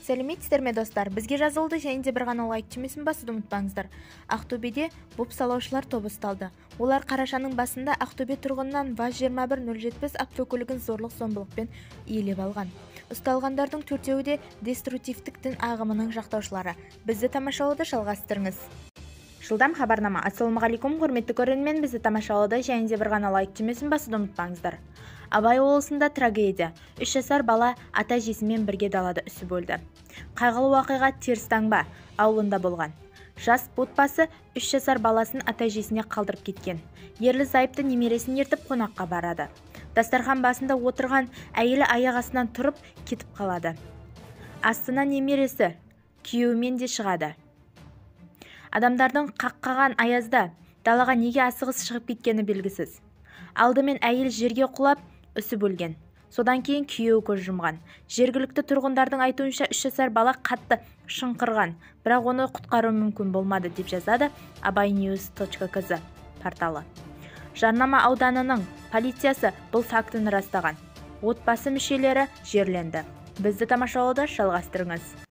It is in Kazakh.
Сәлеметсіздер ме достар? Бізге жазылды және де бір ғана лайк түймесін басуды ұмытпаңыздар. Ақтөбеде бop салаушылар тобы ұсталды. Олар қарашаның басында Ақтөбе тұрғынынан ВАЗ-21-070 автокөлігін зорлық-зомбылықпен иелеп алған. Ұсталғандардың төртеуі де деструктивтік дін ағымының жақтаушылары. Бізді тамашалауды жалғастырыңыз. Жылдам хабарнама. Ассалаумағалейкум, құрметті көрермен, бізді тамашалауды және де бір ғана лайк түймесін басуды ұмытпаңыздар. Абай облысында трагедия. 3 жасар бала ата-әжесімен бірге далада үсіп өлді. Қайғылы оқиға Терістаңба ауылында болған. Жас отбасы 3 жасар баласын ата-әжесіне қалдырып кеткен. Ерлі-зайыпты немересін ертіп қонаққа барады. Дастархан басында отырған әйелі аяқ астынан тұрып кетіп қалады. Астына немересі күйеуімен де шығады. Адамдардың қаққаған аязда далаға неге асығыс шығып кеткені белгісіз. Алдымен әйел жерге құлап үсіп өлген. Содан кейін күйеуі көз жұмған. Жергілікті тұрғындардың айтуынша 3 жасар бала қатты шынқырған, бірақ оны құтқару мүмкін болмады деп жазады abainews.kz порталы. Жарнама ауданының полициясы бұл фактіні растаған. Отбасы мүшелері жерленді. Бізді тамашалауды жалғастырыңыз.